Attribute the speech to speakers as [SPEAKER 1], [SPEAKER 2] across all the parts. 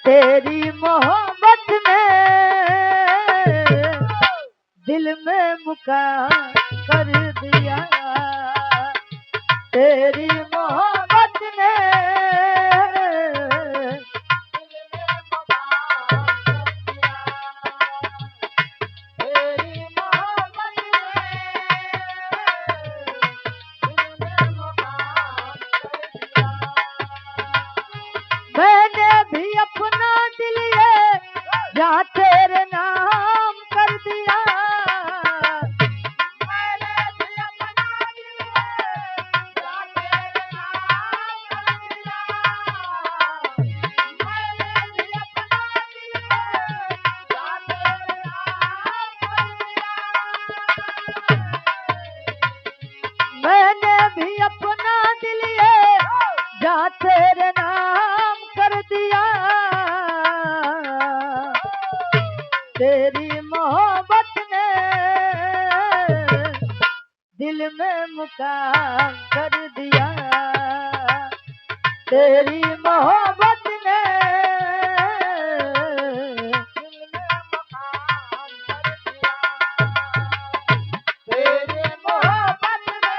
[SPEAKER 1] तेरी मोहब्बत ने दिल में मुकाम कर दिया। तेरी मोहब्बत ने मैंने भी अपना दिल ये जहाँ तेरे नाम कर दिया। मैंने भी अपना दिल ये जहाँ तेरे नाम कर दिया। मैंने भी अपना दिल ये जहाँ तेरे नाम कर दिया। मैंने भी अपना दिल ये जहाँ तेरे नाम कर दिया। तेरी मोहब्बत ने दिल में मुकाम कर दिया। तेरी मोहब्बत ने दिल में मुकाम कर दिया। तेरी मोहब्बत ने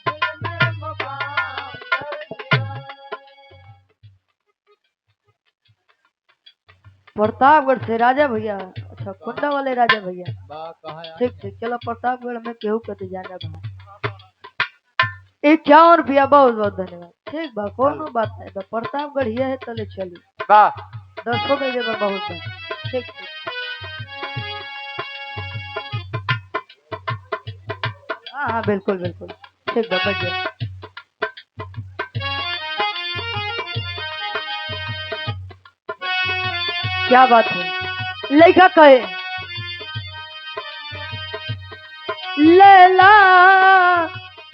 [SPEAKER 1] दिल में मुकाम कर दिया। प्रतापगढ़ से राजा भैया। अच्छा, कुंडा वाले राजा भैया। ठीक ठीक, चलो प्रतापगढ़ में केहू कते जाना भाई। 51 रुपया, बहुत बहुत धन्यवाद। ठीक बा, कोनो बात नहीं बा, प्रतापगढ़ ये है तले चली बा 10 हो गए बा, बहुत बा। ठीक ठीक, हाँ हाँ बिल्कुल बिल्कुल, ठीक बा, बच जाए। क्या बात है, लड़का कहे लैला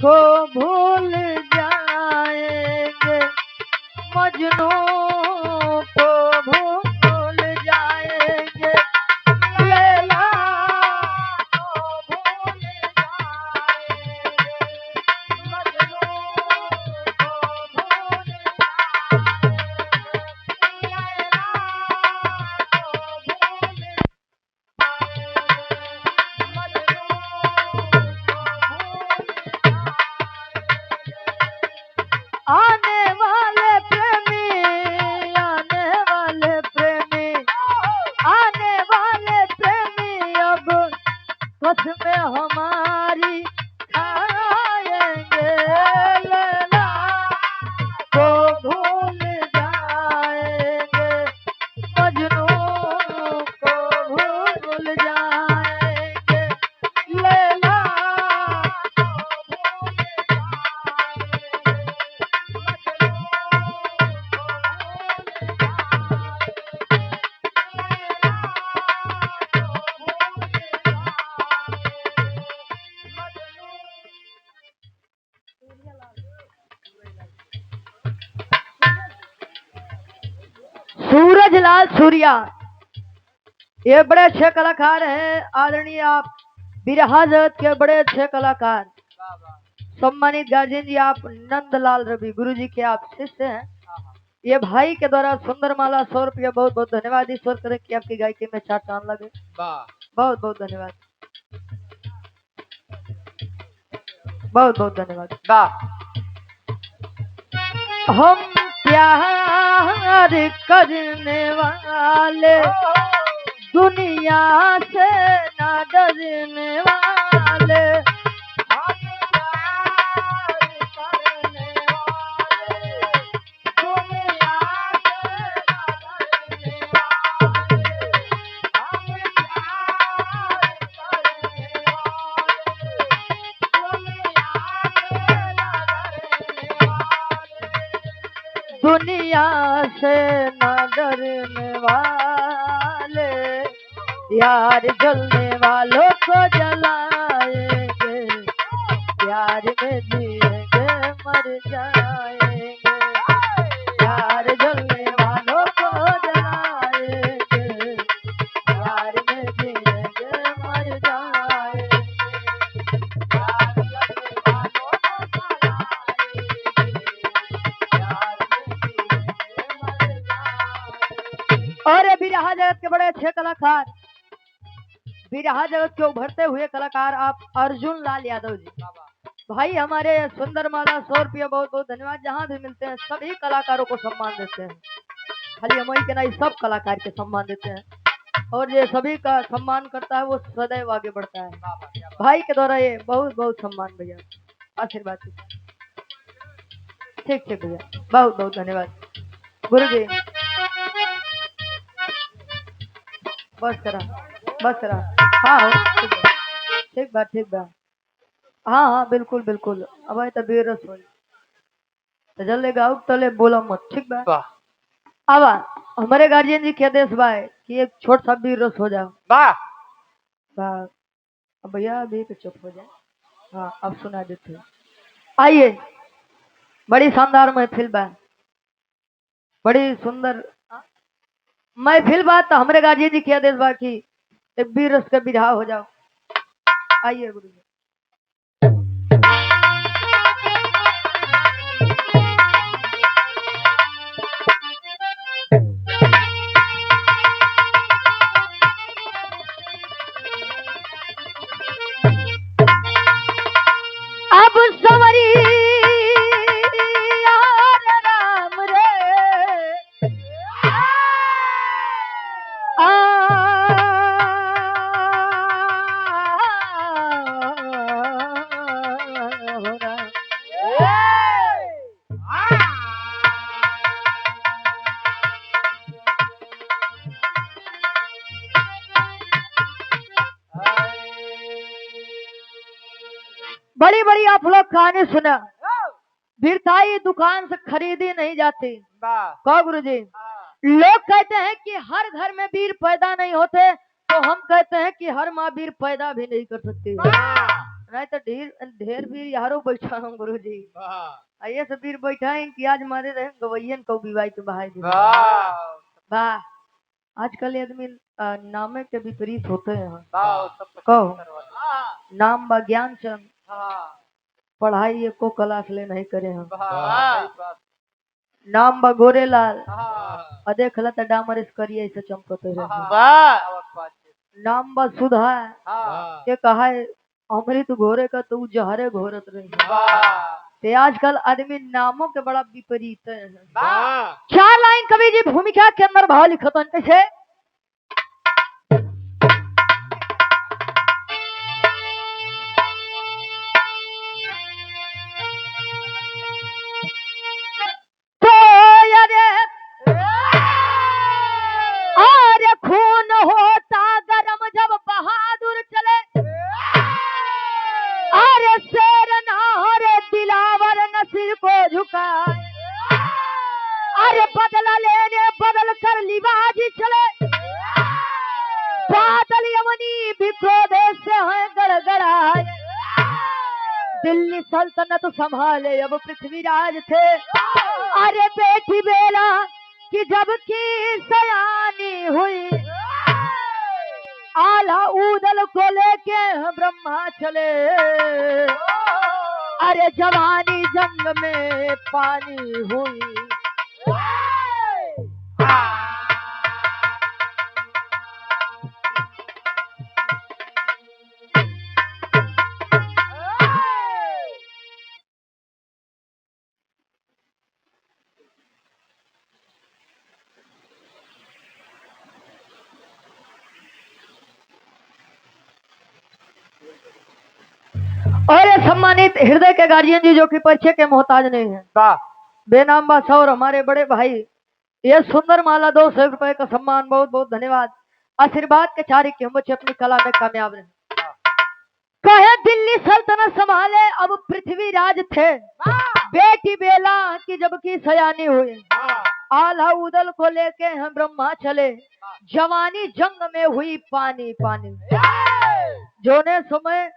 [SPEAKER 1] को भूल जाएंगे, मजनू को भूल जाएंगे। लैला को भूल जाएंगे, मजनू को भूल जाएंगे। लैला को भूल आने वाले प्रेमी, आने वाले प्रेमी, आने वाले प्रेमी अब कसमें हमारी खाएंगे। लैला को भूल जाएंगे, मजनू को भूल जाएंगे। लैला सूरजलाल सूर्या, ये बड़े अच्छे कलाकार हैं। आदरणीय आप बिरहा जगत के बड़े अच्छे कलाकार, सम्मानित गार्जियन जी आप नंदलाल रवि गुरु जी के आप शिष्य हैं। ये भाई के द्वारा सुंदर माला 100 रुपया, बहुत बहुत धन्यवाद। ईश्वर करे कि आपकी गायकी में 4 चांद लगे। बहुत बहुत धन्यवाद, बहुत बहुत धन्यवाद। हम प्यार करने वाले दुनिया से ना डरने वाले, हम प्यार करने वाले दुनिया से ना डरने वाले, हम प्यार करने वाले दुनिया से ना डरने वाले, यार जलने वालों को जलाएंगे, प्यार में जिएंगे मर जाएंगे। यार जलने वालों को जलाएंगे, प्यार में जिएंगे मर जाएंगे। यार जलने वालों को जलाएंगे, प्यार में जिएंगे और ये बिरहा जगत के बड़े अच्छे कलाकार, बिरहा जगत के उभरते हुए कलाकार आप अर्जुन लाल यादव जी भाई, हमारे सुंदर माला 100 रुपया बहुत बहुत धन्यवाद। जहाँ भी मिलते हैं सभी कलाकारों को सम्मान देते हैं, खाली हम ही के नहीं सब कलाकार के सम्मान देते हैं, और ये सभी का सम्मान करता है वो सदैव आगे बढ़ता है। भाई के द्वारा ये बहुत बहुत सम्मान भैया, आशीर्वाद। ठीक ठीक भैया, बहुत बहुत धन्यवाद गुरु जी। बस करा, बस करा। हाँ हो, ठीक बात ठीक बात। हाँ हाँ बिल्कुल बिल्कुल, अब आए तबीर रस हो तो जल्दी गाओ तले बोला मत, ठीक बा। अब हमारे गार्जियन जी क्या देश बा है कि एक छोट सा बीर रस हो जाओ
[SPEAKER 2] वाह
[SPEAKER 1] बा। अब भैया अभी तो चुप हो जाए। हाँ अब सुना देते हैं। आइए, बड़ी शानदार महफिल बा, बड़ी सुंदर महफिल बा, तो हमारे गार्जियन जी क्या देश बा की एक बीर रस का बिरहा हो जाओ। आइए गुरु जी। अब सवरी यार राम रे बड़ी बड़ी आप लोग कहानी सुना, वीरताई दुकान से खरीदी नहीं जाती। कहो गुरु जी, लोग कहते हैं कि हर घर में वीर पैदा नहीं होते, तो हम कहते हैं कि हर माँ वीर पैदा भी नहीं कर सकती। नहीं तो ढेर ढेर वीर यारो बैठा हूँ गुरु जी, आइए से वीर बैठा है कि आज मारे रहे गवैयन को विवाह के बहाय दी। वाह, आजकल ये आदमी नामे के विपरीत होते हैं। कहो नाम बा ज्ञान चंद, पढ़ाई एको क्लास ले नहीं करे हम। नाम बा गोरेलाल, अदे खला त डामर इस करिए ऐसे चमकते रहे। नाम बा सुधा, के कहा है अमृत घोरे का तू जहरे घोरत रही। ते आजकल आदमी नामों के बड़ा विपरीत है। चार लाइन कवि जी भूमिका के अंदर भाव लिखत हैं कैसे। तो अरे खून होता गरम जब बहादुर चले, अरे शेर नारे दिलावर नसीर को झुकाए, अरे बदला लेने बदल कर लिबाजी चले, बादल यमनी भी क्रोध से है गड़गड़ाए, दिल्ली सल्तनत संभाले अब पृथ्वीराज थे, अरे बेटी बेला कि जब की सयानी हुई, आला उदल को लेके ब्रह्मा चले, अरे जवानी जंग में पानी हुई। और ये सम्मानित हृदय के गार्जियन जी जो कि परिचय के मोहताज नहीं है, बेनाम बादशाह और हमारे बड़े भाई, ये सुंदर माला 200 रुपए का सम्मान, बहुत बहुत धन्यवाद। आशीर्वाद के चारी की हम बच्चे अपनी कला में कामयाब रहे। कहे दिल्ली सल्तनत संभाले अब पृथ्वी राज थे, बेटी बेला की जब की सयानी हुई, आल्हा उदल को लेके हम ब्रह्मा चले, जवानी जंग में हुई पानी पानी। जोने समय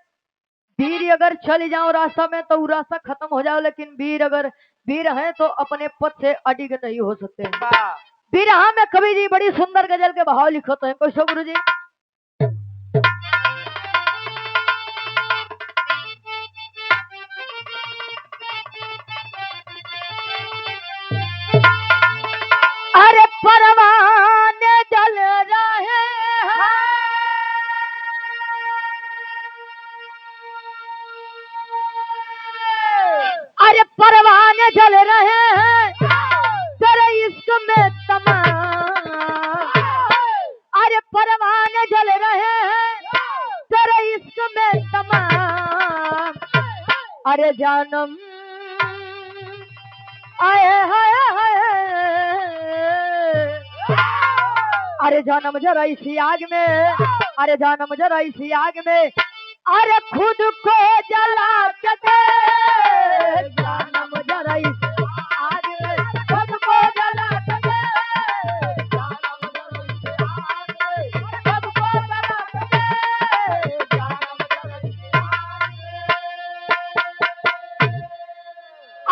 [SPEAKER 1] वीर अगर चल जाओ रास्ता में तो रास्ता खत्म हो जाओ, लेकिन वीर अगर वीर है तो अपने पद से अडिग नहीं हो सकते। बिरहा में कवि जी बड़ी सुंदर गजल के भाव लिखते हैं कैसे गुरु जी। अरे परवाने जानम आए हाय हाय अरे जानम जरा इसी आग में अरे जानम जरा इसी आग में अरे खुद को जला के दे जानम जरा इस आग में खुद को जला के दे जानम जरा इस आग में खुद को जला के दे जानम जरा इस आग में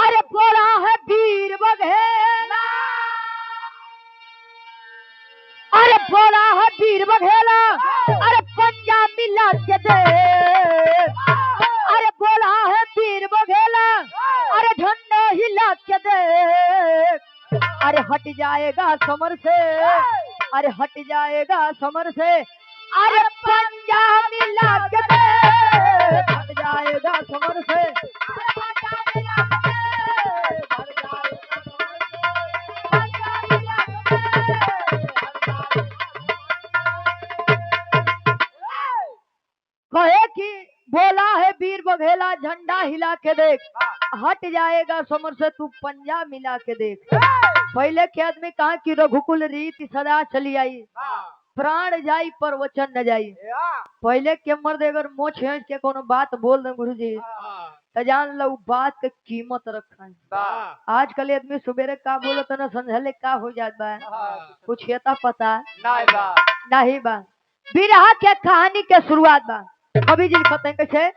[SPEAKER 1] अरे बोला है वीर बघेला अरे बोला है वीर बघेला अरे पंजा मिला के दे अरे बोला है वीर बघेला अरे झंडा हिला के दे अरे हट जाएगा समर से अरे हट जाएगा समर से अरे पंजा मिला के दे हट जाएगा समर से कहे कि बोला है वीर बघेला झंडा हिला के देख हट जाएगा समर से तू पंजा मिला के देख। पहले के आदमी कहा कि रघुकुल रीति सदा चली आई प्राण जाई पर वचन न जाई। पहले के मर्द अगर मोछ हेंच के कोनो बात बोल दे गुरु जी तो जान लो बात के कीमत रखा है। आजकल आदमी सुबेरे का बोलो तो न समझले का हो जाता है कुछ येता पता नहीं बा। बिरहा के कहानी के शुरुआत बा कवि जी लिखते हैं कैसे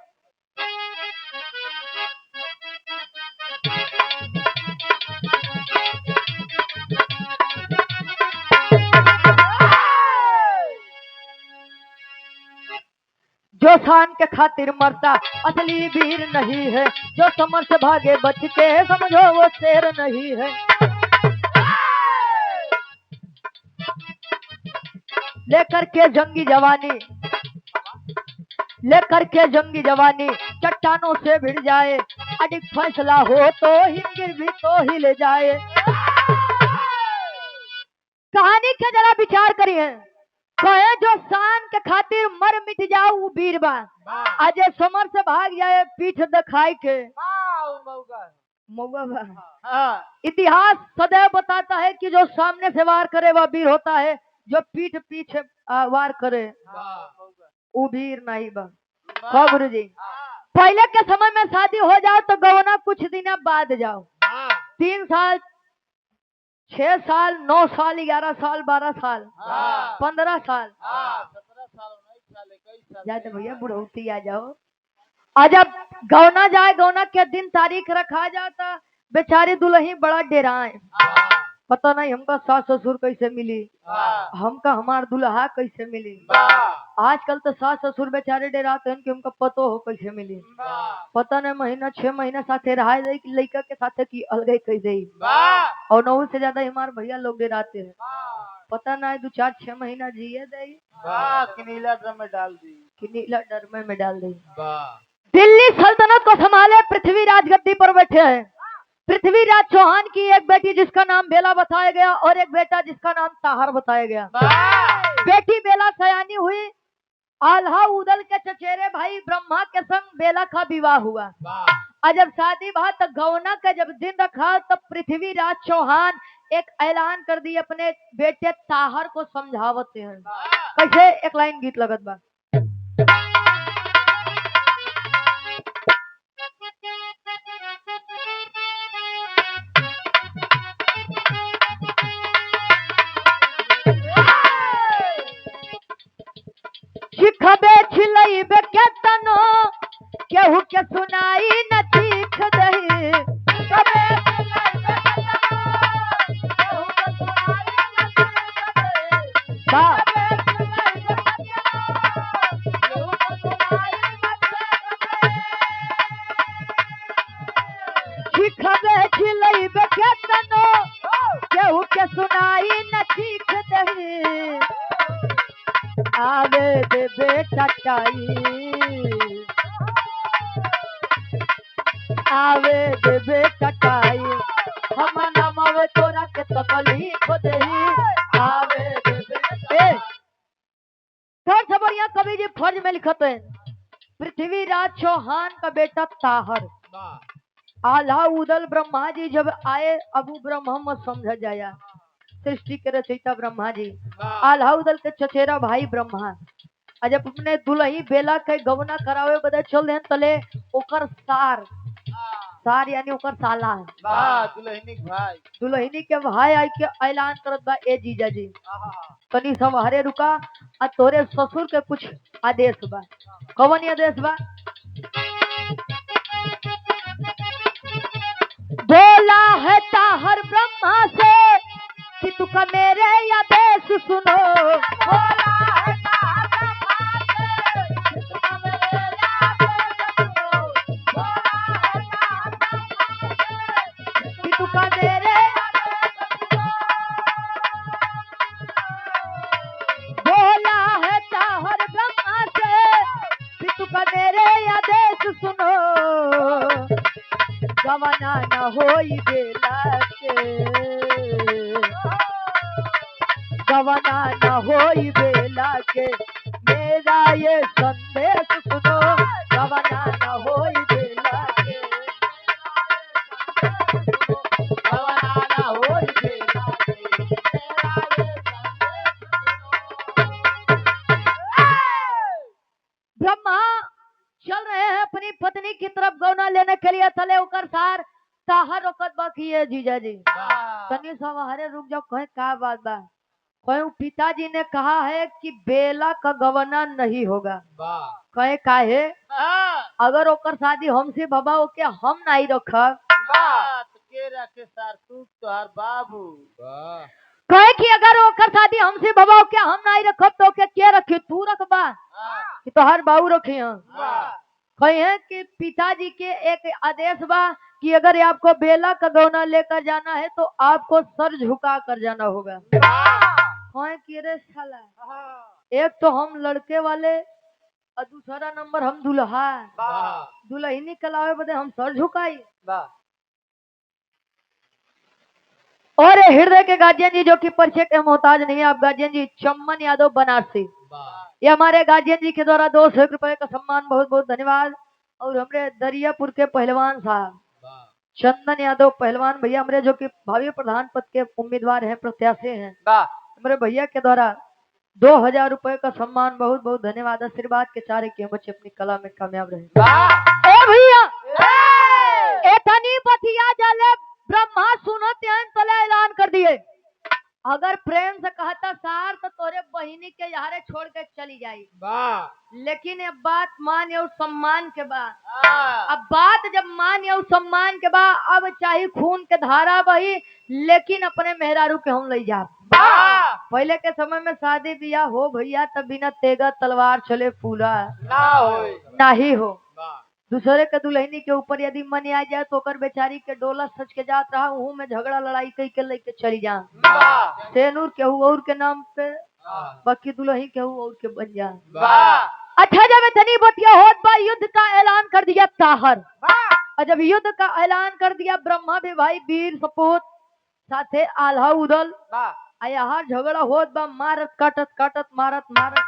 [SPEAKER 1] जो शान के खातिर मरता असली वीर नहीं है जो समर से भागे बच के समझो वो शेर नहीं है। लेकर के जंगी जवानी चट्टानों से भिड़ जाए अधिक फैसला हो तो हिंगिर भी तो हिल जाए। कहानी के जरा विचार करिए कहे जो शान के खातिर मर मिट जाओ वो वीर बा आज समर से भाग जाए पीठ दिखाई के मौगा बा। इतिहास सदैव बताता है कि जो सामने से वार करे वह वीर होता है जो पीठ पीछे वार करे वो वीर नहीं बा। गुरु जी पहले के समय में शादी हो जाओ तो गवना कुछ दिन बाद जाओ 3 साल 6 साल 9 साल 11 साल 12 साल 15 साल 17 साल जाते भैया बुढ़ौती आ जाओ। और जब गौना जाए गौना के दिन तारीख रखा जाता बेचारी दुल्ही बड़ा डेराए पता नहीं हमका सास ससुर कैसे मिली हमका हमार दुल्हा कैसे मिली। आजकल तो सास ससुर बेचारे डेराते हैं कि हमका पतो हो कैसे मिली पता नहीं महीना 6 महीना साथे रहा लड़का के साथे की अलगे कह दे और 9 से ज्यादा हमारे भैया लोग डेराते हैं पता नहीं 2-4-6 महीना जिए दे नीला ड्रम में डाल दी। दिल्ली सल्तनत को संभाले पृथ्वीराज गद्दी पर बैठे हैं। पृथ्वीराज चौहान की एक बेटी जिसका नाम बेला बताया गया और एक बेटा जिसका नाम ताहर बताया गया। बेटी बेला सयानी हुई आल्हा उदल के चचेरे भाई ब्रह्मा के संग बेला का विवाह हुआ और जब शादी भा तो गौना का जब दिन रखा तब पृथ्वीराज चौहान एक ऐलान कर दी अपने बेटे ताहर को समझावते हैं कैसे एक लाइन गीत लगत बा। शिखबे छिलैबे के तनो केहू के सुनाई न चीख दही शिखबे छिलैबे के तनो केहू के सुनाई न चीख दही शिखबे छिलैबे के तनो केहू के सुनाई न चीख दही आवे दे बेटा टाई आवे दे बेटा टाई हम नमवे तोरा के तकलीफ देही आवे दे बेटा। थर्ड खबर यहाँ कवि जी फर्ज में लिखते हैं पृथ्वीराज चौहान का बेटा ताहर आल्हा उदल ब्रह्मा जी जब आए, अब वो ब्रह्म समझ जाया, सृष्टि के रचयिता ब्रह्मा जी, आल्हा उदल के चचेरा भाई ब्रह्मा, जब अपने दुल्ही बेला के गवना करावे बदे चल देन तले ओकर सार यानी ओकर साला दुल्हनी के भाई आई के ऐलान करत बा, ए जीजा जी तनी सब हरे रुका, आ तोरे ससुर के कुछ आदेश बा। कौन आदेश बा? बोला है ताहर ब्रह्मा से कि तुका मेरे आदेश सुनो, बोला है ताहर ब्रह्मा से कि तुका मेरे आदेश सुनो, बोला है ताहर ब्रह्मा से कि तुका मेरे आदेश सुनो, बोला है ताहर ब्रह्मा से कि तुका मेरे आदेश सुनो, गवना न होई बेला के, गवना न होई बेला के, मेरा ये संदेश सुनो, गवना न होई बेला के, गवना न होई बेला के, मेरा ये संदेश सुनो। ब्रह्मा चल रहे हैं अपनी पत्नी की तरफ गौना लेने के लिए, तले उकर सार ताहर रोकत बाकी है जीजा जी तनी सब हरे रुक जाओ, कहे का बात बा? कहे पिताजी ने कहा है कि बेला का गवना नहीं होगा। कहे का है? अगर ओकर शादी हमसे बाबा ओके हम नहीं रखब
[SPEAKER 2] के रखे सार तू तोहार बाबू
[SPEAKER 1] कहे कि अगर ओकर शादी हमसे बाबा ओके हम नहीं रखब तो ओके के रखे? तू रखबा कि तोहार बाबू रखी हम? कहे हैं कि पिताजी के एक आदेश बा कि अगर आपको बेला का गौना लेकर जाना है तो आपको सर झुका कर जाना होगा। कहे कि रे साला, एक तो हम लड़के वाले और दूसरा नंबर हम दुल्हा, दुल्हनी कलावे बदे हम सर झुकाई। और हृदय के गार्जियन जी जो कि परिचय के मोहताज नहीं है, आप गार्जियन जी चम्मन यादव बनारसी, ये हमारे गार्जियन जी के द्वारा 200 रुपए का सम्मान, बहुत बहुत धन्यवाद। और हमारे दरियापुर के पहलवान साहब चंदन यादव पहलवान भैया हमारे जो कि भावी प्रधान पद के उम्मीदवार हैं, प्रत्याशी हैं, हमारे भैया के द्वारा 2000 रुपए का सम्मान, बहुत बहुत धन्यवाद। आशीर्वाद के चारे के बच्चे अपनी कला में कामयाब रहे। ए भैया एतनी बतिया जले ब्रह्मा सुनत तले ऐलान कर दिए, अगर प्रेम से कहता सार तो तोरे बहिनी के यहारे छोड़ के चली जाई, लेकिन अब बात मान और सम्मान के बाद, अब बात जब मान और सम्मान के बाद, अब चाहे खून के धारा बही लेकिन अपने मेहरारू के हम ले जा। पहले के समय में शादी बियाह हो भैया तब बिना तेगा तलवार चले पूरा ना ही हो। दूसरे के दुल्हनी के ऊपर यदि मन आ जाए तो ओकर बेचारी के डोला सच के जात रहा हूँ में झगड़ा लड़ाई कई के लेके चली जा, सेनूर केहू और के नाम पे बाकी दुल्ही केहू और के बन जा। अच्छा जब इतनी बतिया होत बा, युद्ध का ऐलान कर दिया ताहर, और जब युद्ध का ऐलान कर दिया ब्रह्मा भी भाई वीर सपूत साथे आल्हा उदल यहाँ झगड़ा होत बा, मारत काटत काटत मारत मारत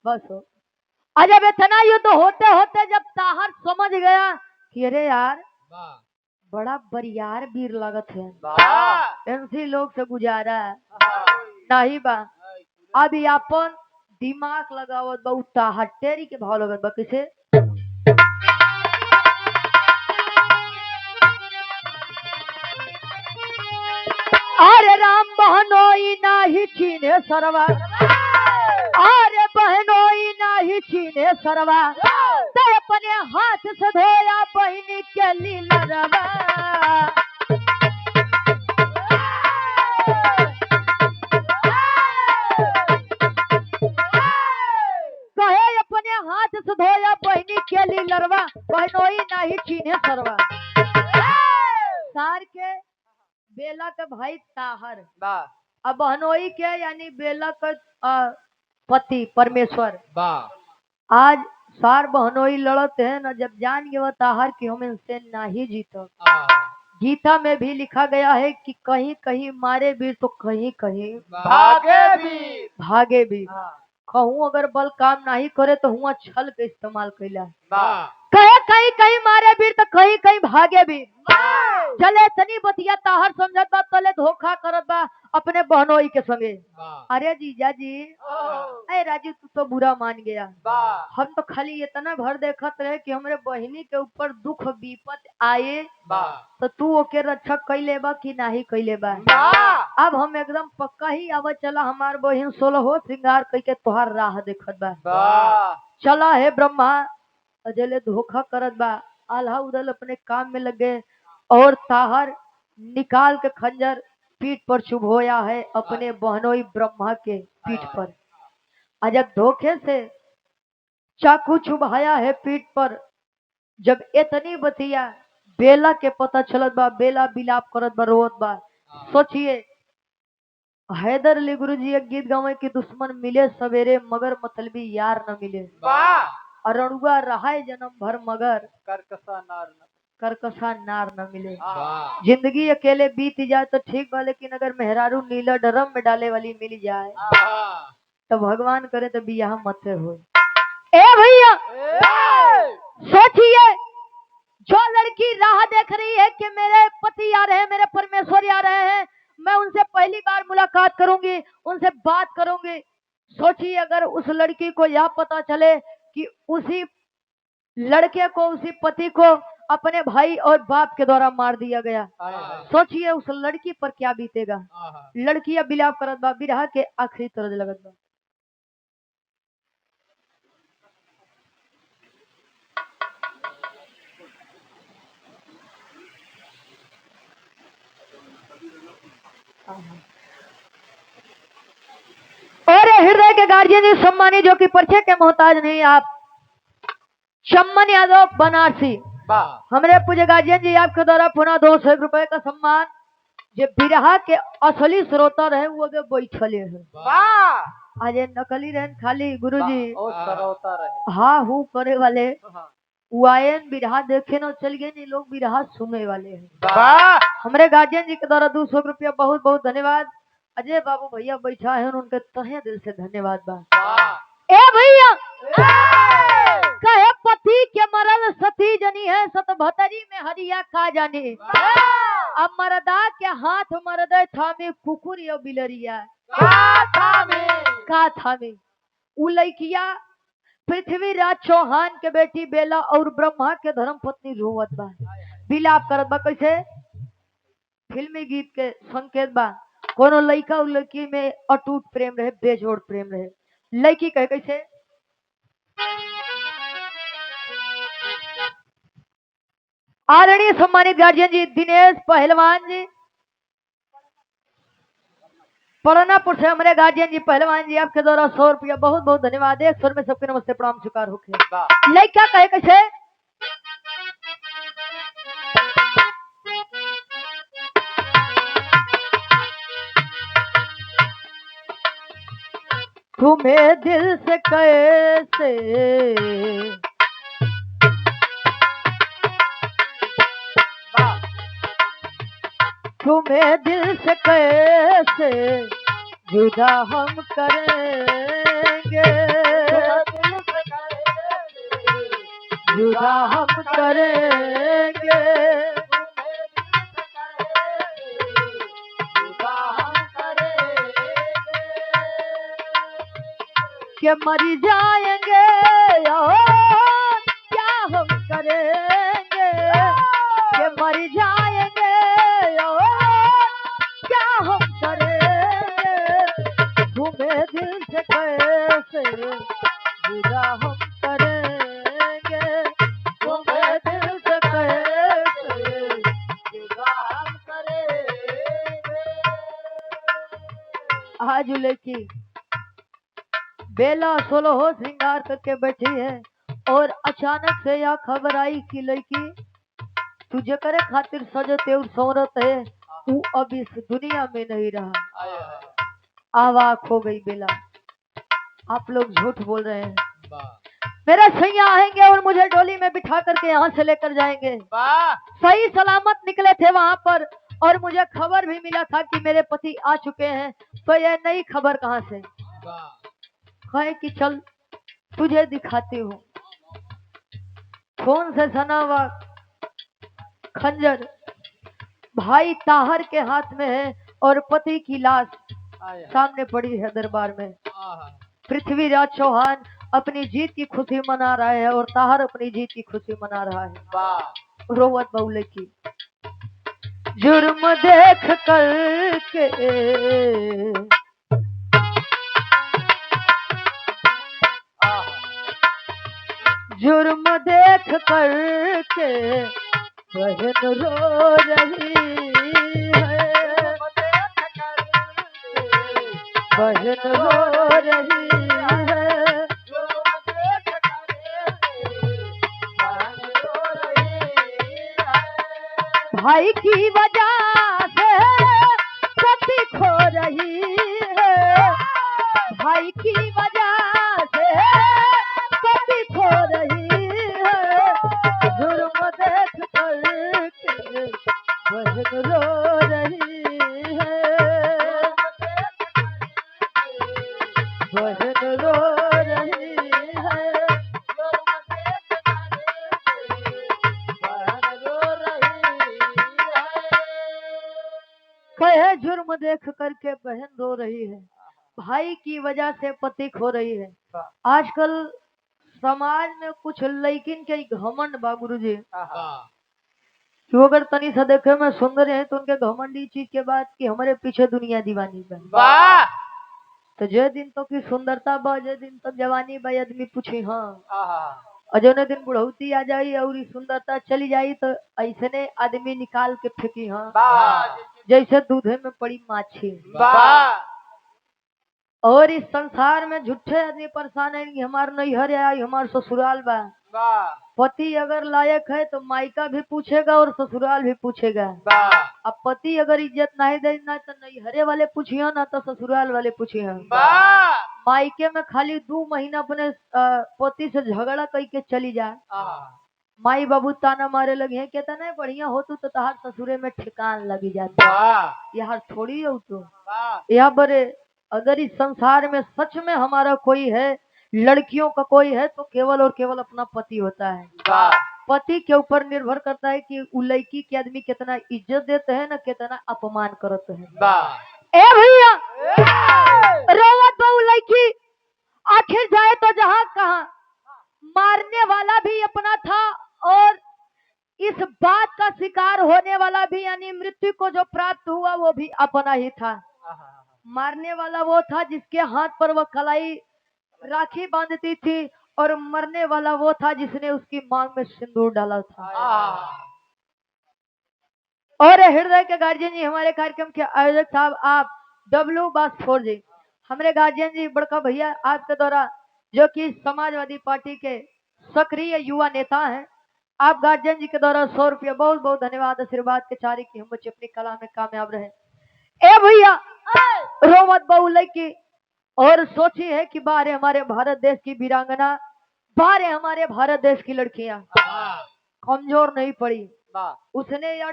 [SPEAKER 1] बस हो। जब इतना युद्ध होते होते जब ताहर समझ गया कि अरे यार बड़ा बरियार वीर लागत है, ऐसी लोग से गुजारा नहीं बा, अब अपन दिमाग लगावत बा, ताहर टेरी के भाव लगत बा किसे? अरे राम बहनोई नाही छीने सरवा, अरे बहनोई नाही छीने सरवा, तो अपने हाथ से धोया बहनी के लीलरवा। कहे अपने हाथ से धोया बहनी के लीलरवा, बहनोई नाही छीने सरवा। सार के बेला का भाई ताहर, अब बहनोई के यानी बेला का पति परमेश्वर। आज सार बहनोई लड़ते हैं ना, जब जान गए वो ताहर की हम इनसे नहीं जीतो। गीता में भी लिखा गया है कि कहीं कहीं मारे वीर तो कहीं कहीं भागे भी। कहूँ अगर बल काम नहीं करे तो हुआ छल के इस्तेमाल कैला। कहीं कहीं मारे वीर तो कहीं कहीं भागे भी। चले तनी बतिया ताहर समझत बा तले धोखा करत बा अपने बहनोई के संगे। अरे जीजा जी, अरे राजू तू तो बुरा मान गया। हम तो खाली इतना भर देखत रहे कि हमरे बहिनी के ऊपर दुख विपत आए तो तू ओके रक्षा कैले बा कि नहीं कैले बा। अब हम एकदम पक्का ही अब चला हमार बहिन 16 श्रृंगार कई के तोहार राह देखत बा। चला है ब्रह्मा अजले धोखा करत बा आल्हा उदल अपने काम में लगे और ताहर निकाल के खंजर पीठ पर चुभोया है अपने बहनोई ब्रह्मा के पीठ पर। अजब धोखे से चाकू चुभाया है पीठ पर। जब इतनी बतिया बेला के पता चलत बा बेला बिलाप करत बा रोत बा। सोचिए हैदर अली गुरु जी एक गीत गावे कि दुश्मन मिले सवेरे मगर मतलबी यार न मिले। अरणुआ रहाय जन्म भर मगर करकसा नार न मिले। जिंदगी अकेले बीत जाए तो ठीक बा लेकिन अगर मेहरारू नीला ड्रम में डाले वाली मिल जाए तो भगवान करे तो बियाह मत हो। ए भैया सोचिए जो लड़की राह देख रही है कि मेरे पति आ रहे हैं मेरे परमेश्वर आ रहे हैं मैं उनसे पहली बार मुलाकात करूंगी उनसे बात करूंगी। सोचिए अगर उस लड़की को यह पता चले कि उसी लड़के को उसी पति को अपने भाई और बाप के द्वारा मार दिया गया। सोचिए उस लड़की पर क्या बीतेगा। लड़कियां बिलाप करत बा बिरहा के आखिरी तरज लगत बा। और हृदय के गार्जियन जी सम्मानी जो कि परिचय के मोहताज नहीं आप चम्मन यादव बनारसी हमारे पूज्य गार्जियन जी आपके द्वारा पुनः 200 रुपए का सम्मान जो बिरहा के असली श्रोता रहे वो जो बैठले है आज नकली रहन खाली गुरुजी हाँ हूँ करे वाले वायन बिरहा देखे न चल गए नहीं लोग बिरहा सुने वाले हैं। हमारे गार्जियन जी के द्वारा 200 रुपया बहुत बहुत धन्यवाद। अजय बाबू भैया बैठा है उनके तहे दिल से धन्यवाद बा। ए भैया कहे पति के मरल सती जनी है सतभतरी में हरिया का जानी। अब मरदा के हाथ मरदे थामे कुकुर या बिलरिया का थामे उ लइकिया पृथ्वीराज चौहान के बेटी बेला और ब्रह्मा के धर्म पत्नी रोवत बा बिलाप करत बा। कैसे फिल्मी गीत के संकेत बा कोनो लइका और लड़की में अटूट प्रेम रहे बेजोड़ प्रेम रहे। लड़की कहे कैसे आदरणीय सम्मानित गार्जियन जी दिनेश पहलवान जी परानापुर से हमारे गार्जियन जी पहलवान जी आपके द्वारा 100 रुपया बहुत बहुत धन्यवाद। एक स्वर में सबके नमस्ते प्रणाम स्वीकार होके। लड़का कहे कैसे तुम्हें दिल से कैसे तुम्हें दिल से कैसे जुदा हम करेंगे जुदा हम करेंगे कि मर जाएंगे और क्या हम करेंगे कि मर जाएंगे और क्या हम करेंगे तुम्हें दिल से कैसे जुदा हम करेंगे तुम्हें दिल से कैसे जुदा हम करेंगे। आज लड़की बेला 16 श्रृंगार करके बैठी है और अचानक से यह खबर आई कि लड़की तुझे करे खातिर सजते और सौरत है तू अब इस दुनिया में नहीं रहा। आवाक हो गई बेला। आप लोग झूठ बोल रहे हैं। मेरे सैया आएंगे और मुझे डोली में बिठा करके यहाँ से लेकर जाएंगे। सही सलामत निकले थे वहां पर और मुझे खबर भी मिला था कि मेरे पति आ चुके हैं। तो यह नई खबर कहाँ से कहे कि चल तुझे दिखाती हूँ। सोन से सना हुआ खंजर भाई ताहर के हाथ में है और पति की लाश सामने पड़ी है दरबार में। पृथ्वीराज चौहान अपनी जीत की खुशी मना रहा है और ताहर अपनी जीत की खुशी मना रहा है। रोवत बउले की जुर्म देख कर के जुर्म देख कर के बहन रो रही है, बहन रो रही है। भाई की वजह से पति खो रही है, भाई की वजह से पति खो रही है। जुर्म देख कर के बहन रो रही है, बहन रो रही है। कहे जुर्म देख करके बहन रो रही है, भाई की वजह से पति खो रही है। आजकल समाज में कुछ लड़किन के घमंड बा गुरुजी कि वो अगर तनी सा देखे में सुंदर है तो उनके घमंडी चीज के बाद कि हमारे पीछे दुनिया दीवानी बा। तो जे दिन तो की सुंदरता बा, जे दिन तक जवानी बा, आदमी पूछी हाँ, और जो दिन बुढ़ौती आ जाई और सुंदरता चली जाई तो ऐसने आदमी निकाल के फेंकी हाँ, जैसे दूधे में पड़ी माछी। और इस संसार में झूठे आदमी परेशान है कि हमार नैहर आई, हमार ससुराल बा। पति अगर लायक है तो मायका भी पूछेगा और ससुराल भी पूछेगा। अब पति अगर इज्जत नहीं दे ना तो नैहरे वाले पूछिए ना तो ससुराल वाले पूछिए। मायके में खाली 2 महीना अपने पति से झगड़ा करके चली जाए, माई बाबू ताना मारे लगे हैं, कहता नहीं बढ़िया हो तू तो तहार ससुरे में ठिकान लगी जाता। यार थोड़ी हो तो यहाँ पर अगर इस संसार में सच में हमारा कोई है, लड़कियों का कोई है तो केवल और केवल अपना पति होता है। पति के ऊपर निर्भर करता है कि उ लड़की के आदमी कितना इज्जत देते हैं ना कितना अपमान करते हैं। ए भैया रोवत बहु लड़की आखिर जाए तो जहाँ कहा, मारने वाला भी अपना था और इस बात का शिकार होने वाला भी यानी मृत्यु को जो प्राप्त हुआ वो भी अपना ही था। मारने वाला वो था जिसके हाथ पर वह कलाई राखी बांधती थी और मरने वाला वो था जिसने उसकी मांग में सिंदूर डाला था। और हृदय के गार्जियन जी, हमारे कार्यक्रम के आयोजक साहब आप W4 जी, हमारे गार्जियन जी बड़का भैया आपके द्वारा जो कि समाजवादी पार्टी के सक्रिय युवा नेता हैं, आप गार्जियन जी के द्वारा 100 रुपया बहुत बहुत धन्यवाद। आशीर्वाद के चारी की हम बच्चे अपनी कला में कामयाब रहे। ए भैया रोमत बहु लड़की और सोची है कि बारे हमारे भारत देश की वीरांगना, बारे हमारे भारत देश की लड़कियां कमजोर नहीं पड़ी। उसने यह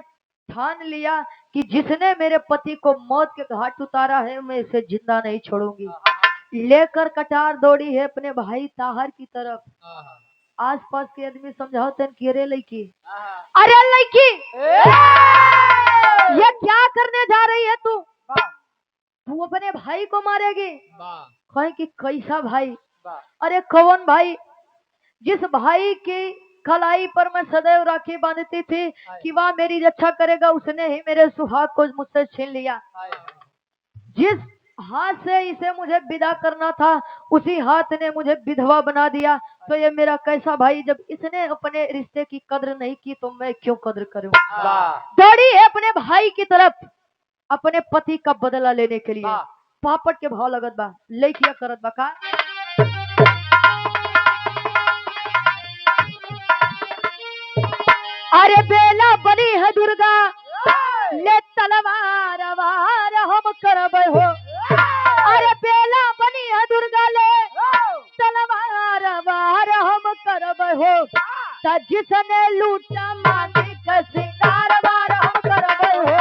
[SPEAKER 1] ठान लिया कि जिसने मेरे पति को मौत के घाट उतारा है मैं इसे जिंदा नहीं छोड़ूंगी। लेकर कटार दौड़ी है अपने भाई ताहर की तरफ। आसपास के आदमी समझाते कि अरे लड़की, अरे लड़की ये क्या करने जा रही है तू? तू अपने भाई को मारेगी? कहे कि कैसा भाई? अरे कौन भाई? जिस भाई की कलाई पर मैं सदैव राखी बांधती थी कि वह मेरी रक्षा करेगा, उसने ही मेरे सुहाग को मुझसे छीन लिया। जिस हाथ से इसे मुझे विदा करना था उसी हाथ ने मुझे विधवा बना दिया। तो ये मेरा कैसा भाई? जब इसने अपने रिश्ते की कद्र नहीं की तो मैं क्यों कद्र करूं? दौड़ी है अपने भाई की तरफ अपने पति का बदला लेने के लिए। पापट के भाव लगत बा, लइकिया करत बा का, अरे बेला बनी है दुर्गा ले तलवार वार हम करब हो। अरे बेला बनी है दुर्गा ले तलवार वार हम करब हो। त जिसने लूटा मांगी का सिंगार वार हम करब हो।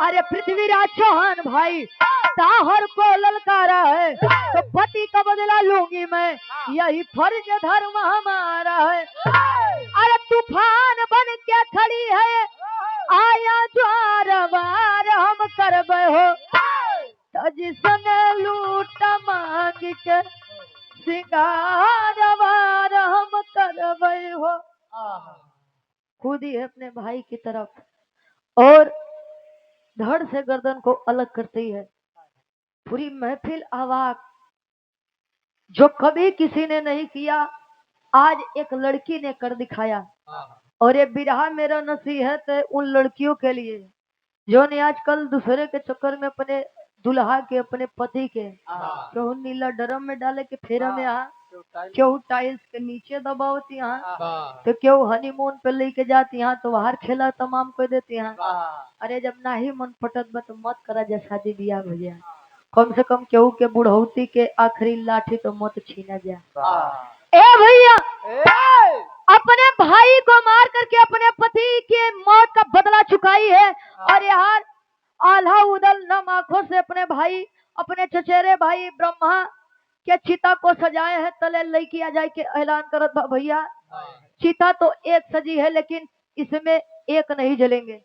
[SPEAKER 1] अरे पृथ्वीराज चौहान भाई ताहर को ललकारा है, तो पति का बदला लूंगी मैं, यही फर्ज धर्म हमारा है। अरे तूफान बन के खड़ी है, आया ज्वार वार हम करबे हो, तो जिसने लूट मांग के सिंगार वार हम करबे हो। खुद ही अपने भाई की तरफ और धड़ से गर्दन को अलग करती है। पूरी महफिल आवाज, जो कभी किसी ने नहीं किया आज एक लड़की ने कर दिखाया। और ये बिरहा मेरा नसीहत है उन लड़कियों के लिए जो ने आजकल दूसरे के चक्कर में अपने दुल्हा के, अपने पति के क्यों नीला ड्रम में डाले के फेरा में आ, क्यों टाइल्स के नीचे दबावती यहाँ, तो क्यों हनीमून पे लेके जाती यहाँ, तो बाहर खेला तमाम को देती यहाँ। अरे जब ना ही मन पटत बा तो मत करा जा शादी बियाह भैया, कम से कम केहू के बुढ़ौती के आखिरी लाठी तो मत छीना जा। ए भैया अपने भाई को मार करके अपने पति के मौत का बदला चुकाई है, और यार आल्हा उदल नम आंखों से अपने भाई, अपने चचेरे भाई ब्रह्मा के चिता को सजाए है। तले लड़की आ जाए के ऐलान करत बा भैया, चिता तो एक सजी है लेकिन इसमें एक नहीं जलेंगे।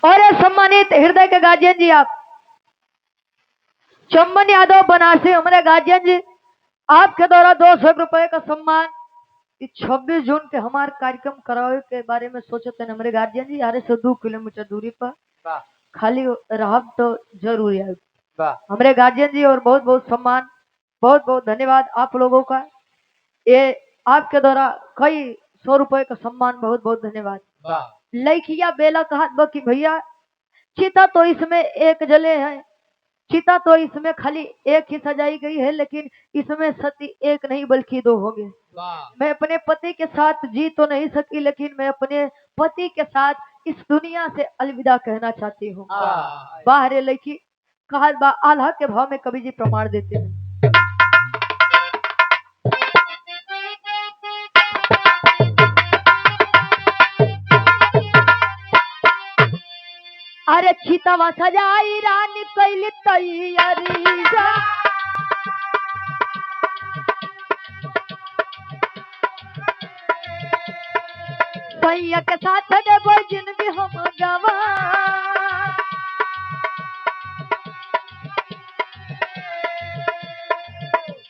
[SPEAKER 1] और सम्मानित हृदय के गार्जियन जी, आप चंबन यादव बनारसी हमारे गार्जियन जी, आपके द्वारा 200 रुपए का सम्मान 26 जून के हमारे कार्यक्रम करावे के बारे में सोचते हैं हमारे गार्जियन जी। यारे से 2 किलोमीटर दूरी पर खाली रहा तो जरूर है हमारे गार्जियन जी, और बहुत बहुत सम्मान, बहुत बहुत धन्यवाद आप लोगों का। ये आपके द्वारा कई 100 रुपए का सम्मान, बहुत बहुत धन्यवाद। लड़किया बेला कहा कि भैया चिता तो इसमें एक जले है, चिता तो इसमें खाली एक ही सजाई गई है, लेकिन इसमें सती एक नहीं बल्कि 2 होंगे। मैं अपने पति के साथ जी तो नहीं सकी, लेकिन मैं अपने पति के साथ इस दुनिया से अलविदा कहना चाहती हूँ। बाहर लड़की कहा बा आल्हा के भाव में कवि जी प्रमाण देते हैं। अरे चितवा सजाई रानी कैली तैयारी, भैया के साथ देबो जिंदगी हम गवा,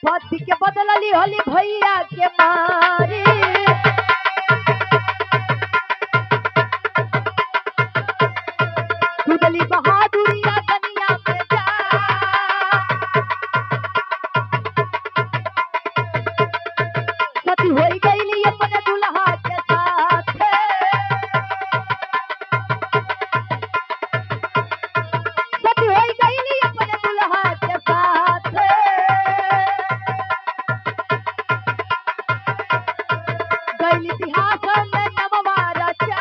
[SPEAKER 1] पति के बदलली होली भैया के मारी, खुदली बहादुरिया दुनिया में जा, सती होई गईली अपने दुल्हा के साथ, सती होई गईली अपने दुल्हा के साथ, गईली इतिहास में नमवारा चा।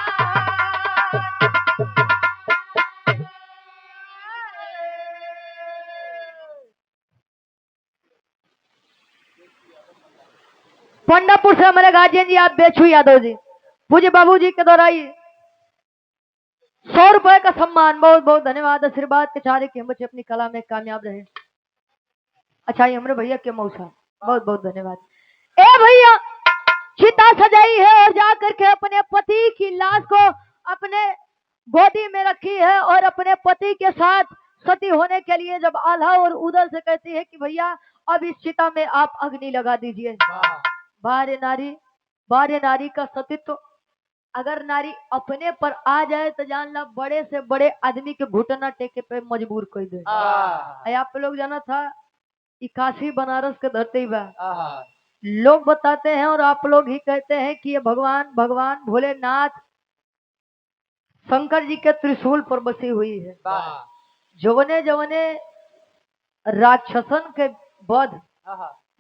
[SPEAKER 1] पंडापुर से हमारे गार्जियन जी आप बेचू यादव जी, पूज्य बाबू जी के द्वारा 100 रुपए का सम्मान, बहुत बहुत धन्यवाद। आशीर्वाद के चारे कि हम बच्चे अपनी कला में कामयाब रहे। अच्छा ये हमारे भैया के मौसा, बहुत बहुत धन्यवाद। ए भैया चिता सजाई है और जा करके अपने पति की लाश को अपने गोदी में रखी है, और अपने पति के साथ सती होने के लिए जब आल्हा और उदल से कहती है कि भैया अब इस चिता में आप अग्नि लगा दीजिए। बारे नारी का सतीत्व अगर नारी अपने पर आ जाए तो जान ला बड़े से बड़े आदमी के घुटना टेके पे मजबूर कर दे। आप लोग जाना था काशी बनारस के धरती बा, लोग बताते हैं और आप लोग ही कहते हैं कि ये भगवान भोलेनाथ शंकर जी के त्रिशूल पर बसी हुई है। जवने जवने राक्षसन के वध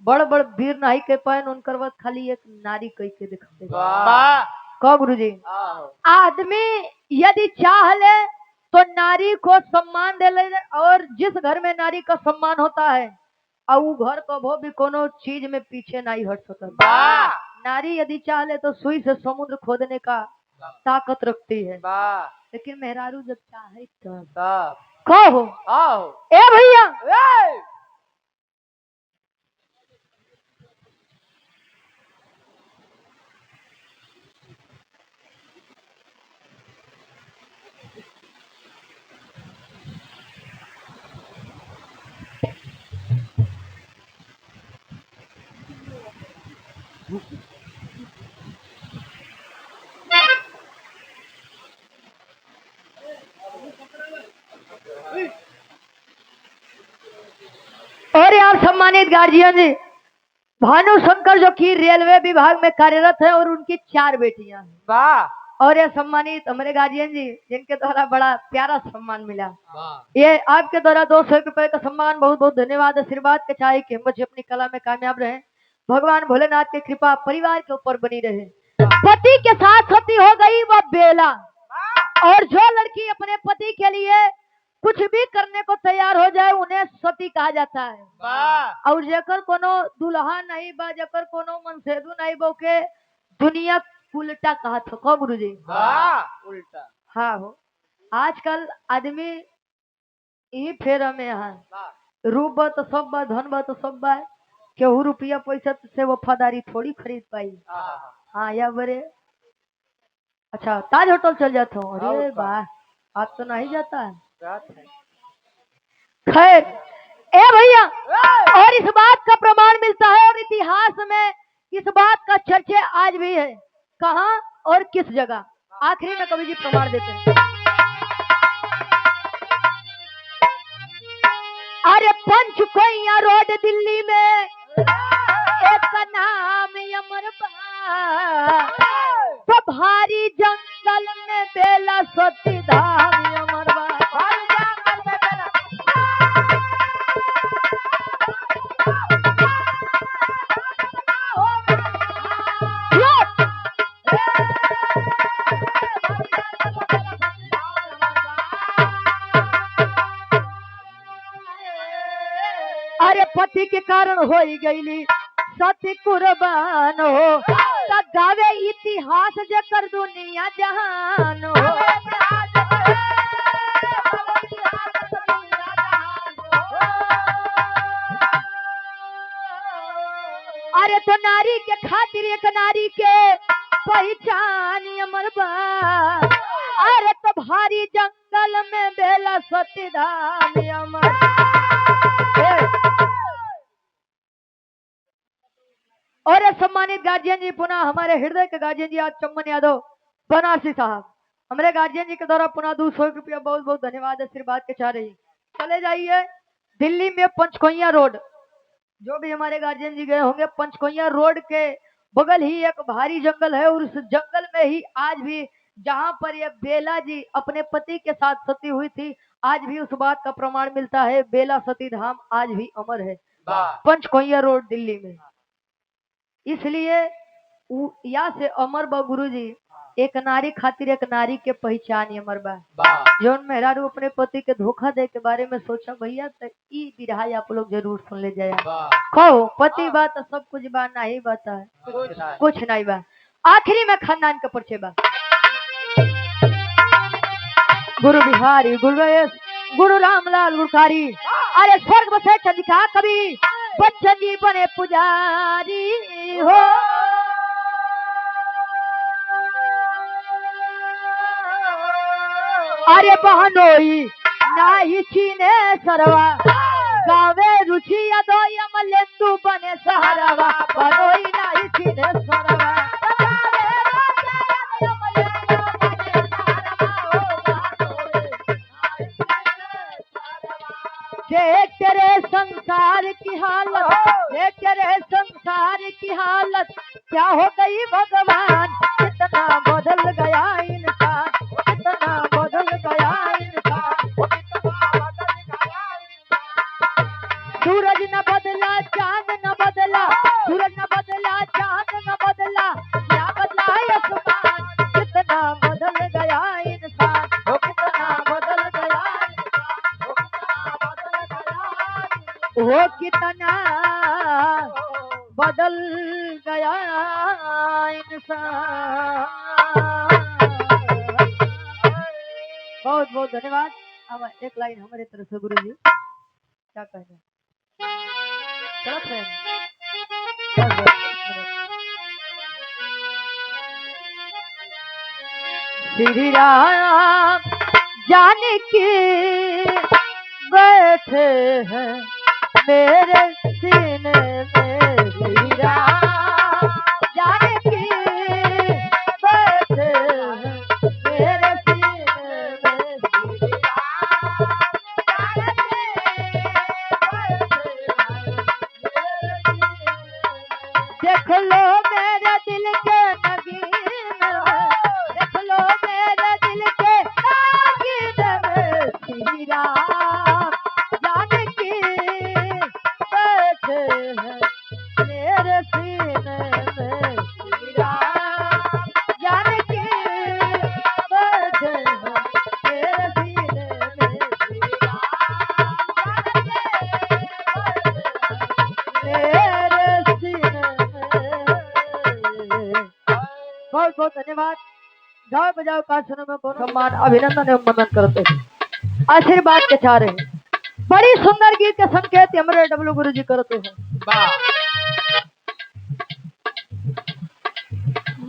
[SPEAKER 1] बड़ बड़ वीर नहीं के पाए, उनकर वध खाली एक नारी कह के दिखाते। कब गुरु जी आदमी यदि चाह ले तो नारी को सम्मान दे ले। और जिस घर में नारी का सम्मान होता है और वो घर कभो भी कोनो चीज में पीछे नहीं हट सकता।
[SPEAKER 2] वाह
[SPEAKER 1] नारी यदि चाहे तो सुई से समुद्र खोदने का ताकत रखती है,
[SPEAKER 2] वाह
[SPEAKER 1] लेकिन मेहरारू जब चाहे तब
[SPEAKER 2] तब
[SPEAKER 1] कहो
[SPEAKER 2] आओ
[SPEAKER 1] ए भैया
[SPEAKER 2] ए!
[SPEAKER 1] और यार सम्मानित गार्जियन जी, भानु शंकर जो कि रेलवे विभाग में कार्यरत है और उनकी 4 बेटियां हैं।
[SPEAKER 2] वाह
[SPEAKER 1] और ये सम्मानित हमारे गार्जियन जी जिनके द्वारा बड़ा प्यारा सम्मान मिला,
[SPEAKER 2] वाह
[SPEAKER 1] ये आपके द्वारा 200 रुपए का सम्मान, बहुत बहुत धन्यवाद। आशीर्वाद के चाहे कि हम बच्चे अपनी कला में कामयाब रहे, भगवान भोलेनाथ की कृपा परिवार के ऊपर बनी रहे। पति के साथ सती हो गई वह बेला, और जो लड़की अपने पति के लिए कुछ भी करने को तैयार हो जाए उन्हें सती कहा जाता है।
[SPEAKER 2] वाह
[SPEAKER 1] और जेकर कोनो दुल्हा नहीं बा, जेकर कोनो मनसेदू नहीं बो के दुनिया उल्टा कहा था को गुरुजी।
[SPEAKER 2] वाह उल्टा
[SPEAKER 1] हाँ हो, आजकल आदमी यही फेरा में है,
[SPEAKER 2] वाह
[SPEAKER 1] रूप बा तो सब बा, धन बा तो सब बा, केहू रुपया पैसा से वफादारी थोड़ी खरीद पाई।
[SPEAKER 2] आहा,
[SPEAKER 1] हाँ या बरे अच्छा ताज होटल चल जाता हूँ, अरे
[SPEAKER 2] और का?
[SPEAKER 1] वाह आज तो नहीं जाता है।
[SPEAKER 2] बात है
[SPEAKER 1] खैर ए भैया,
[SPEAKER 2] ए!
[SPEAKER 1] और इस बात का प्रमाण मिलता है और इतिहास में इस बात का चर्चा आज भी है, कहाँ और किस जगह। आखिरी में कवि जी प्रमाण देते हैं। अरे पंचकोइया रोड दिल्ली में एक का नाम अमरबा, तो भारी जंगल में बेला सती धाम अमरबा। अरे पति के कारण हो गईली सती कुर्बान हो, तब गावे इतिहास जकर दुनिया जहान हो। अरे तो नारी के खातिर एक नारी के पहचान अमरबा, अरे तो भारी जंगल में बेला सती धाम अमर। और ये सम्मानित गार्जियन जी, पुनः हमारे हृदय के गार्जियन जी आज चम्मन यादव बनारसी साहब, हमारे गार्जियन जी के द्वारा पुनः 200 रुपया बहुत बहुत धन्यवाद आशीर्वाद के चाह रही। चले जाइए दिल्ली में पंचकोइया रोड, जो भी हमारे गार्जियन जी गए होंगे, पंचकोइया रोड के बगल ही एक भारी जंगल है, और उस जंगल में ही आज भी जहां पर ये बेला जी अपने पति के साथ सती हुई थी, आज भी उस बात का प्रमाण मिलता है। बेला सती धाम आज भी अमर है
[SPEAKER 2] वाह
[SPEAKER 1] पंचकोइया रोड दिल्ली में। इसलिए या से अमर बा गुरु जी, एक नारी खातिर एक नारी के पहचान अमर बा।
[SPEAKER 2] वाह
[SPEAKER 1] जौन मेहरारू अपने पति के धोखा दे के बारे में सोचा भैया, तो ई बिरहा आप लोग जरूर सुन ले जाए।
[SPEAKER 2] वाह
[SPEAKER 1] कहो पति बात तो सब कुछ बा, नहीं बता
[SPEAKER 2] कुछ नहीं
[SPEAKER 1] कुछ नहीं बा। आखिरी में खानदान के परिचय बा। गुरु बिहारी गुरु गणेश गुरु रामलाल गुरकारी, अरे स्वर्ग बसे चंदिका कवि बच्चन जी बने पुजारी हो। अरे बहनोई नाही चीने सरवा, गावे रुचि यादो यमलेंदु बने सहरवा। बहनोई नाही चीने सरवा, देख तेरे संसार की हालत, देख तेरे संसार की हालत, क्या हो गई भगवान, कितना बदल गया इंसान, कितना बदल गया इंसान। सूरज न बदला चांद न बदला, सूरज न बदला चांद न बदला, क्या बदला आसमान, कितना बदल गया इंसान, कितना बदल वो कितना बदल गया इंसान। बहुत बहुत धन्यवाद। अब एक लाइन हमारे तरफ से गुरु जी क्या कहना गलत है? बस, बस, एक मिनट। श्री राम जानकी बैठे हैं मेरे सीने में। श्री राम जानकी बैठे हैं मेरे सीने में। श्री राम जानकी बैठे हैं मेरे सीने में। देख लो मेरे दिल के नगीन में, देख लो मेरे दिल के नगीन में। श्री राम जानकी बैठे हैं मेरे सीने में। श्री राम जानकी बैठे हैं मेरे सीने में। श्री राम जानकी मेरे सीने में। बहुत बहुत धन्यवाद। गाँव बजाओ काशनों में कौन सम्मान अभिनंदन एवं वंदन करते हैं, आशीर्वाद के चाह रहे हैं। बड़ी सुंदर गीत के संकेत हमारे डब्लू गुरु जी करते हैं।
[SPEAKER 2] वाह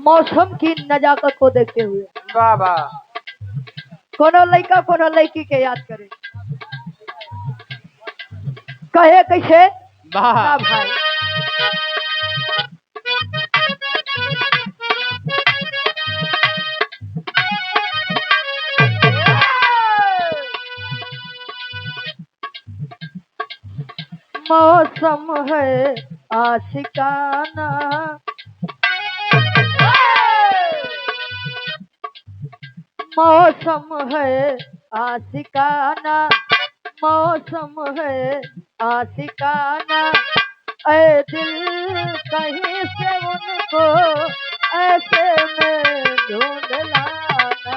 [SPEAKER 1] मौसम की नजाकत को देखते हुए
[SPEAKER 2] वाह वाह
[SPEAKER 1] कोनो लड़का कोनो लड़की के याद करे, कहे कैसे
[SPEAKER 2] वाह
[SPEAKER 1] ना भाई। मौसम है आशिकाना, मौसम है आशिकाना, मौसम है आशिकाना। ऐ दिल कहीं से उनको ऐसे में ढूंढ लाना।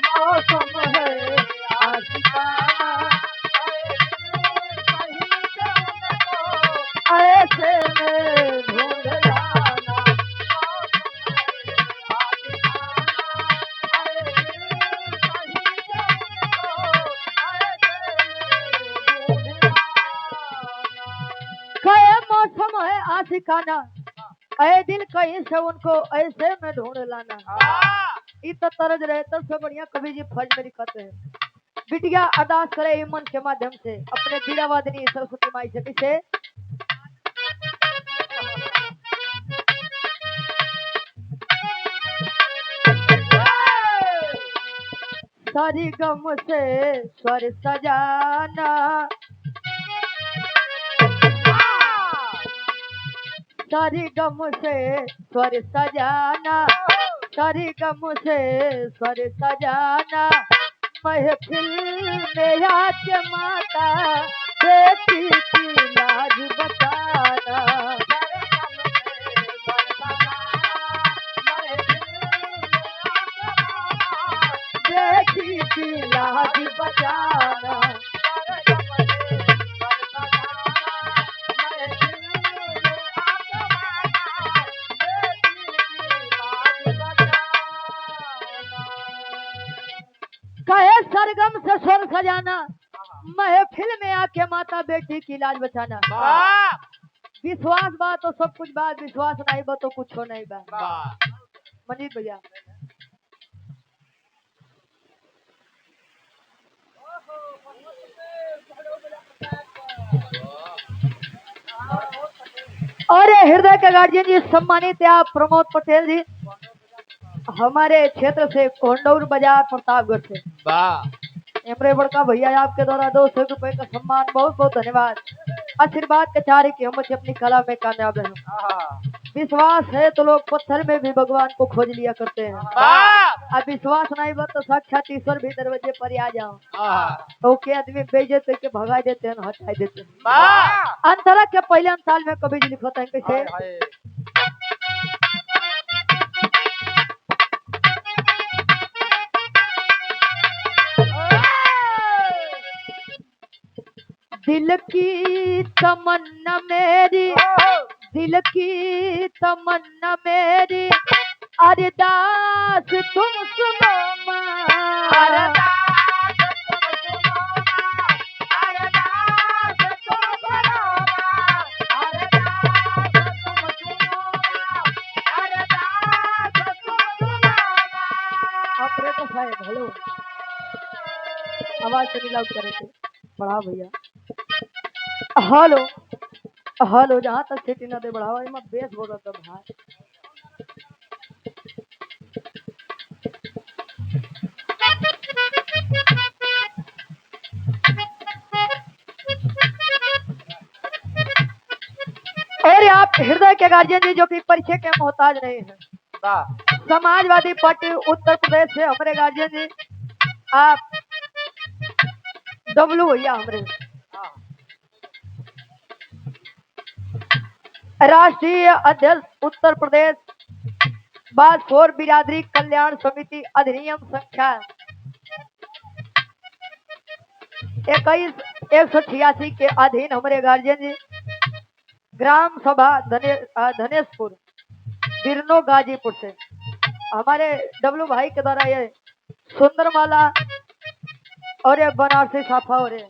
[SPEAKER 1] मौसम है आशिकाना, ऐसे में ढूंढ लाना। कहे मौसम है आशिकाना, ऐ दिल कहीं से उनको ऐसे में ढूंढ लाना। इ तो तरज रहे तब से बढ़िया कवि जी फर्ज में लिखते हैं। बिटिया अरदास करे ई मन के माध्यम से अपने बीरावादिनी सरस्वती माई से कैसे सारी गम से स्वर सजाना, सारी गम से स्वर सजाना, सारी गम से स्वर सजाना। महफिल में आके माता बेटी की लाज बचाना। बेटी की लाज बचाना। कहे सरगम से स्वर सजाना, महफिल में आके माता बेटी की लाज बचाना।
[SPEAKER 2] वाह
[SPEAKER 1] विश्वास बा तो सब कुछ बा, विश्वास नहीं बा तो कुछ हो नहीं बा।
[SPEAKER 2] वाह
[SPEAKER 1] मनीष भैया और हृदय के गार्जियन जी सम्मानित आप प्रमोद पटेल जी हमारे क्षेत्र से कोंडौर बाजार प्रतापगढ़ से।
[SPEAKER 2] वाह
[SPEAKER 1] एमरे बड़का भैया आपके द्वारा 200 रुपए का सम्मान, बहुत बहुत धन्यवाद। आशीर्वाद के चारे की हम अपनी कला में कामयाब रहे। विश्वास है तो लोग पत्थर में भी भगवान को खोज लिया करते हैं।
[SPEAKER 2] वाह
[SPEAKER 1] अब विश्वास नहीं बा तो साक्षात ईश्वर भी दरवाजे पर आ जाओ तो के आदमी बेइज्जत करके भगा देते हैं, हटा देते हैं।
[SPEAKER 2] वाह
[SPEAKER 1] अंतरा के पहले साल में कभी जी लिखता है कैसे दिल की तमन्ना मेरी, दिल की तमन्ना मेरी, अरदास तुम सुनो माँ। ऑपरेटर साहब हेलो, आवाज थोड़ी लाउड करे थे, बढ़ा भैया। हेलो हेलो, जहाँ तक सीटी ना दे बढ़ावा, मैं बेस बोल रहा था भाई। और आप हृदय के गार्जियन जी जो कि परिचय के मोहताज नहीं है, समाजवादी पार्टी उत्तर प्रदेश से हमारे गार्जियन जी आप डब्लू भैया, हमारे राष्ट्रीय अध्यक्ष उत्तर प्रदेश बासफोर बिरादरी कल्याण समिति अधिनियम संख्या 21/186 के अधीन हमारे गार्जियन जी ग्राम सभा धनेशपुर बिरनो गाजीपुर से हमारे डब्लू भाई के द्वारा ये सुंदर माला और ये बनारसी साफा और ये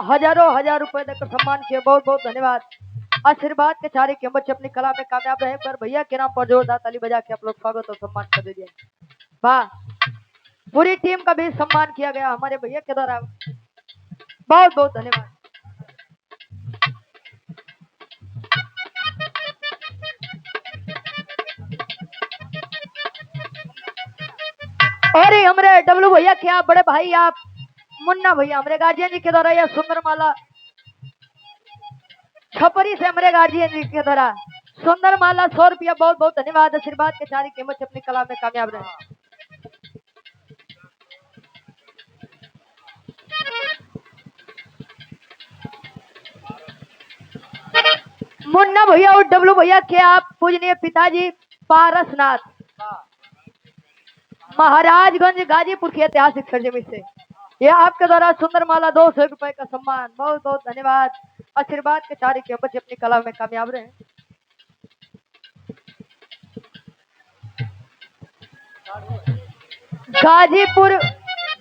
[SPEAKER 1] हजारों हजार रुपए देकर सम्मान किए, बहुत बहुत धन्यवाद। आशीर्वाद के चारे के बच्चे अपनी कला में कामयाब रहे, पर भैया के नाम पर जोरदार ताली बजा के आप लोग स्वागत और सम्मान कर दीजिए। वाह, पूरी टीम का भी सम्मान किया गया हमारे भैया के द्वारा, बहुत बहुत धन्यवाद। और ये हमारे डब्लू भैया के आप बड़े भाई आप मुन्ना भैया हमारे गार्जियन जी के द्वारा यह सुंदर माला छपरी से हमारे गार्जियन जी के द्वारा सुंदर माला 100 रुपया, बहुत बहुत धन्यवाद। आशीर्वाद के चारी कीमत से अपनी कला में कामयाब रहे। मुन्ना भैया और डब्लू भैया के आप पूजनीय पिताजी पारसनाथ महाराजगंज गाजीपुर की ऐतिहासिक सरजमी से यह आपके द्वारा सुंदर माला 200 रुपए का सम्मान, बहुत बहुत धन्यवाद। आशीर्वाद के चारे के बच्चे अपनी कला में कामयाब रहे। गाजीपुर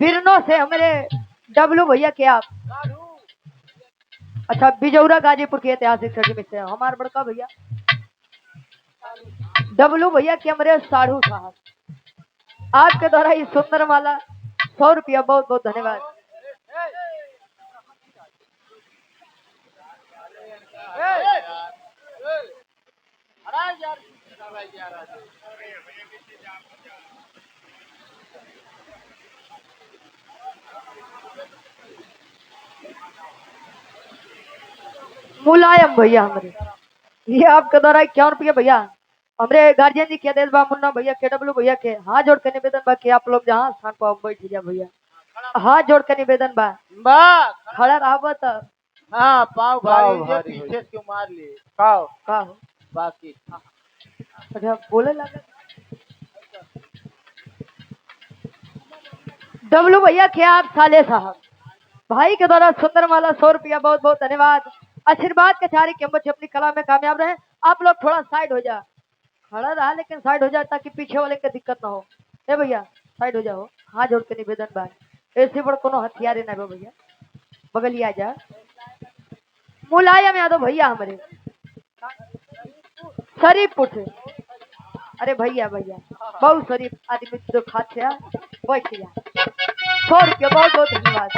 [SPEAKER 1] बिरनो से हमारे डब्लू भैया के आप, अच्छा बिजौरा गाजीपुर की ऐतिहासिक सरजमी से हमारे बड़का भैया डब्लू भैया के हमारे साढ़ू साहब आपके द्वारा ये सुंदर माला 100 रुपया, बहुत बहुत धन्यवाद। मुलायम भैया हमारे ये आपके द्वारा 51 रुपया भैया हमारे गार्जियन जी के आदेश बा मुन्ना भैया के डब्लू भैया के हाथ जोड़ के निवेदन बा कि आप लोग जहाँ स्थान पर बैठ जा भैया, हाथ जोड़ के निवेदन बा खड़ा रहा तो
[SPEAKER 2] हाँ पाव भारी जो पीछे क्यों मार लिए पाव
[SPEAKER 1] का हो
[SPEAKER 2] बाकी
[SPEAKER 1] अच्छा बोले लगा। डब्लू भैया के आप साले साहब भाई के द्वारा सुंदर माला 100 रुपया, बहुत बहुत धन्यवाद। आशीर्वाद के चारी के बच्चे अपनी कला में कामयाब रहे। आप लोग थोड़ा साइड हो जा, खड़ा रहा लेकिन साइड हो जाए ताकि पीछे वाले को दिक्कत ना हो। ए भैया साइड हो जाओ, हाथ जोड़ के निवेदन बा ऐसे बड़ कोनो हथियार ना भैया, बगलिया जा। मुलायम यादव भैया हमारे शरीफपुर से, अरे भैया भैया बहुत शरीफ आदमी जो खाते हैं बैठ जा, 100 रुपया, बहुत बहुत धन्यवाद।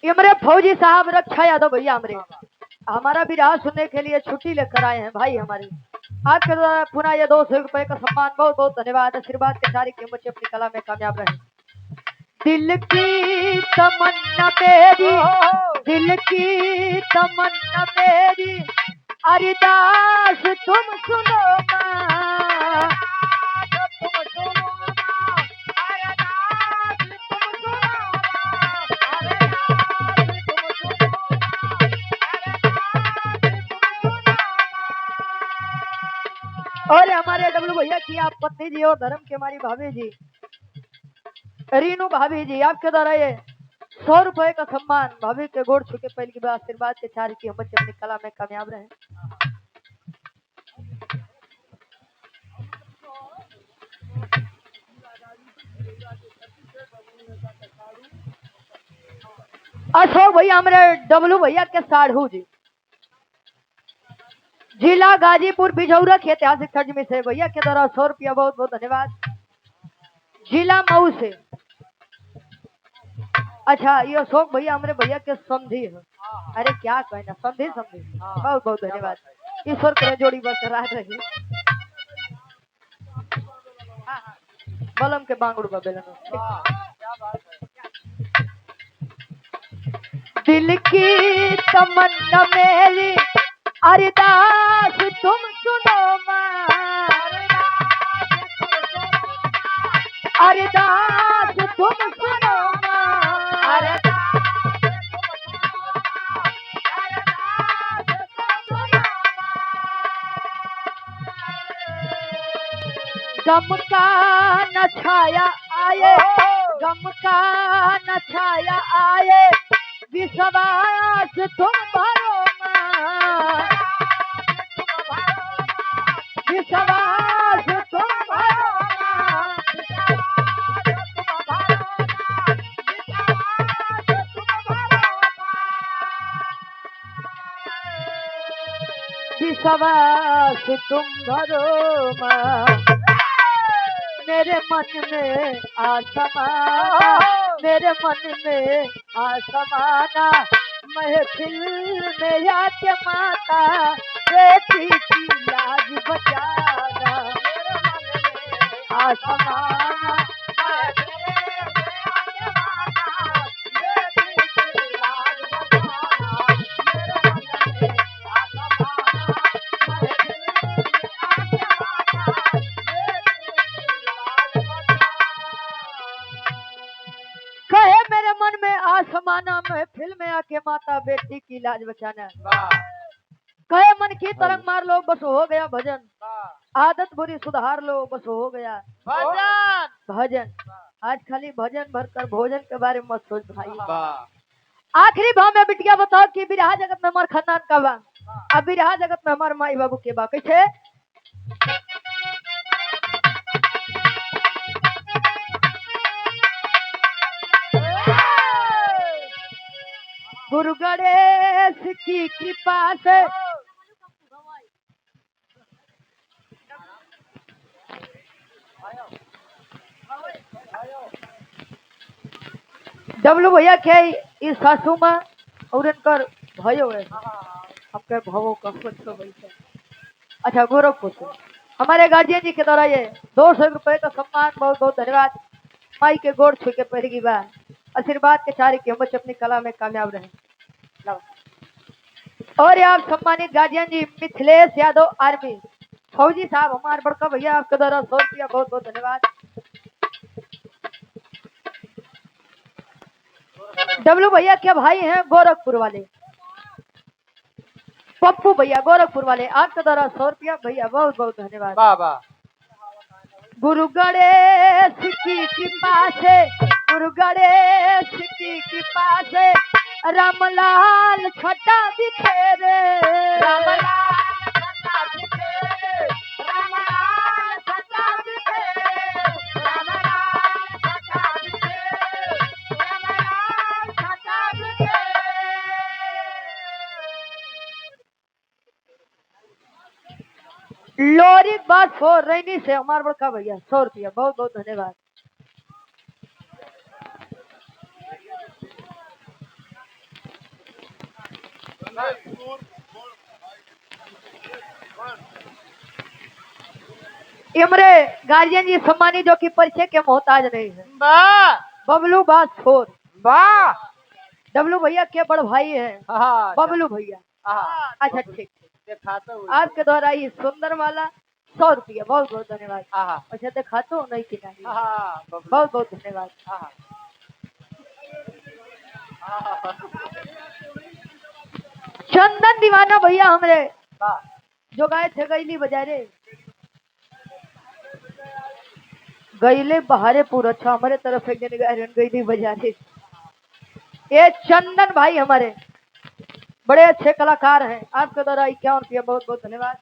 [SPEAKER 1] ये मेरे फौजी साहब रक्षा यादव भैया हमारे हमारा भी राह सुनने के लिए छुट्टी लेकर आए हैं भाई हमारे, आपके द्वारा पुनः ये 200 रुपए का सम्मान, बहुत बहुत धन्यवाद। आशीर्वाद के सारी के बच्चे अपनी कला में कामयाब रहे। दिल की तमन्ना मेरी, दिल की तमन्ना मेरी, अरदास तुम सुनो माँ, तुम सुनो माँ, अरदास तुम सुनो माँ, अरदास तुम सुनो माँ, अरदास तुम सुनो माँ। और हमारे डब्लू भैया की आप पत्नी जी और धर्म की हमारी भाभी जी रीनू भाभी जी आपके द्वारा ये 100 रुपए का सम्मान भाभी के गोड़ छू के पहले की बात आशीर्वाद के चार की हम बच्चे अपनी कला में कामयाब रहे। अशोक भैया हमारे डब्लू भैया के साढ़ू जी जिला गाजीपुर बिजौरा के ऐतिहासिक खर्च में से भैया के द्वारा 100 रुपया बहुत बहुत धन्यवाद। जिला मऊ से अच्छा ये अशोक भैया हमारे भैया के समझी है। अरे क्या कहना समझी समझी बहुत बहुत धन्यवाद। ईश्वर करे जोड़ी बरकरार रही। बलम के बांगड़ू का बेलन दिल की तमन्ना मेरी अरदास तुम सुनो मां अरदास तुम सुनो मां गम का न छाया आए गम का न छाया आए विश्वास तुम भरो मां विश्वास तुम भरो मां विश्वास तुम भरो मां मेरे मन में आसमाना मेरे मन में आसमाना महफिल में आके माता बेटी की लाज बचाना मेरे मन में आसमाना कहे मेरे मन में आसमाना महफिल में आके माता बेटी की लाज बचाना कहे मन की तरंग मार लो बस हो गया भजन आदत बुरी सुधार लो बस हो गया
[SPEAKER 2] भजन
[SPEAKER 1] भजन आज खाली भजन भरकर भोजन के बारे में मत सोच भाई।
[SPEAKER 2] वाह
[SPEAKER 1] आखिरी भाव में बिटिया बताओ कि बिरहा जगत में हमार खानदान का बा अब बिरहा जगत में हमार माई बाबू के बा कैसे गुरु गणेश की कृपा से डब्लू भैया के इस सासू में और इनकर भयो है आपके भवों का अच्छा गोरखपुर से हमारे गार्जियन जी के द्वारा ये 200 रुपए का सम्मान बहुत बहुत धन्यवाद। माई के गोड़ छू के पहली की बार आशीर्वाद के चारे की हम बच्चे अपनी कला में कामयाब रहे। और ये आप सम्मानित गार्जियन जी मिथिलेश यादव आर्मी फौजी साहब हमारे बड़का भैया आपके द्वारा 100 रुपया बहुत बहुत धन्यवाद। डब्लू भैया के भाई हैं गोरखपुर वाले पप्पू भैया गोरखपुर वाले आपके द्वारा 100 रुपया भैया बहुत बहुत धन्यवाद।
[SPEAKER 2] वाह
[SPEAKER 1] गुरु गणेश की कृपा से गुरु गणेश की कृपा से रामलाल छटा बिखेरे रामलाल छटा बिखेरे रामलाल छटा बिखेरे रामलाल छटा बिखेरे रामलाल छटा बिखेरे। लोरी बात हो रही से हमारे बड़का भैया 100 रुपया बहुत बहुत धन्यवाद। इमरे गार्जियन जी सम्मानित जो कि परिचय के मोहताज नहीं है
[SPEAKER 2] वाह
[SPEAKER 1] बबलू बात छोर
[SPEAKER 2] वाह
[SPEAKER 1] डब्लू भैया के बड़ भाई है बबलू भैया अच्छा ठीक
[SPEAKER 2] दिखाता हूँ
[SPEAKER 1] आपके द्वारा ये सुंदर वाला 100 रुपया बहुत बहुत धन्यवाद। अच्छा दिखाते हो नहीं कि नहीं बहुत बहुत धन्यवाद। चंदन दीवाना भैया हमरे जो गाय थे गईली बजारे गईले बहारे पूरा अच्छा हमारे तरफ एक जन गायरन गई थी बजारे। ये चंदन भाई हमारे बड़े अच्छे कलाकार हैं, आपके द्वारा 51 रुपया, बहुत बहुत धन्यवाद।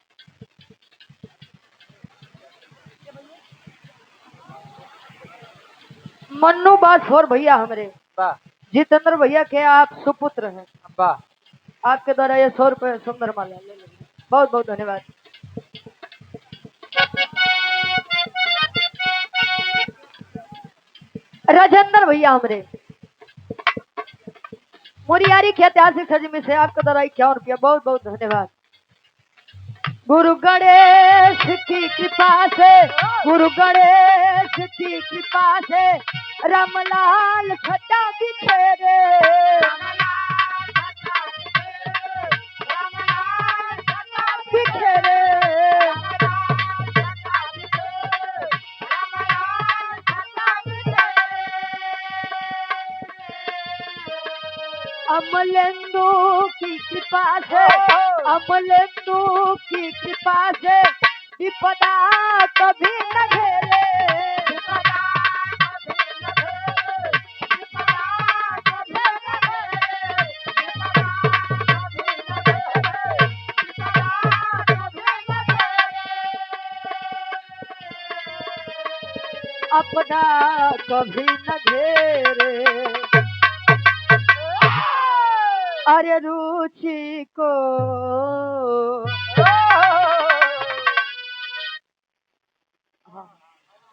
[SPEAKER 1] मन्नू बासोर भैया हमारे,
[SPEAKER 2] वाह
[SPEAKER 1] जितेंद्र भैया के आप सुपुत्र हैं,
[SPEAKER 2] वाह।
[SPEAKER 1] आपके द्वारा ये 100 रुपये सुंदर माला ले लेंगे, बहुत बहुत धन्यवाद। राजेंद्र भैया हमारे मुरियारी के ऐतिहासिक सजमी से आपके द्वारा 51 रुपया, बहुत बहुत धन्यवाद। गुरु गणेश की कृपा से, गुरु गणेश की कृपा से रामलाल छटा बिखेरे, बिखेरे अमलेंदु की कृपा से, अमलेंदु की कृपा से विपदा कभी न घेरे, अपना कभी न घेरे। अरे रुचि को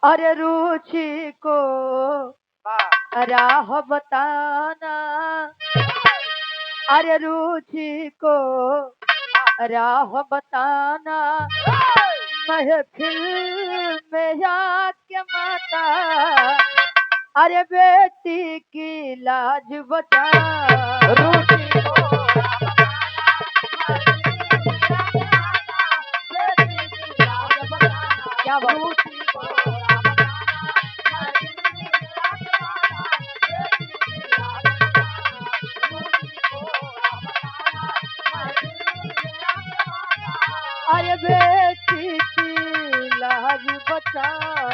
[SPEAKER 1] अरे रुचि को राह बताना, अरे रुचि को राह बताना, महफिल में आके माता, अरे बेटी की लाज बचा, रुचि को क्या बात। अरे बेटी की लाज बचा।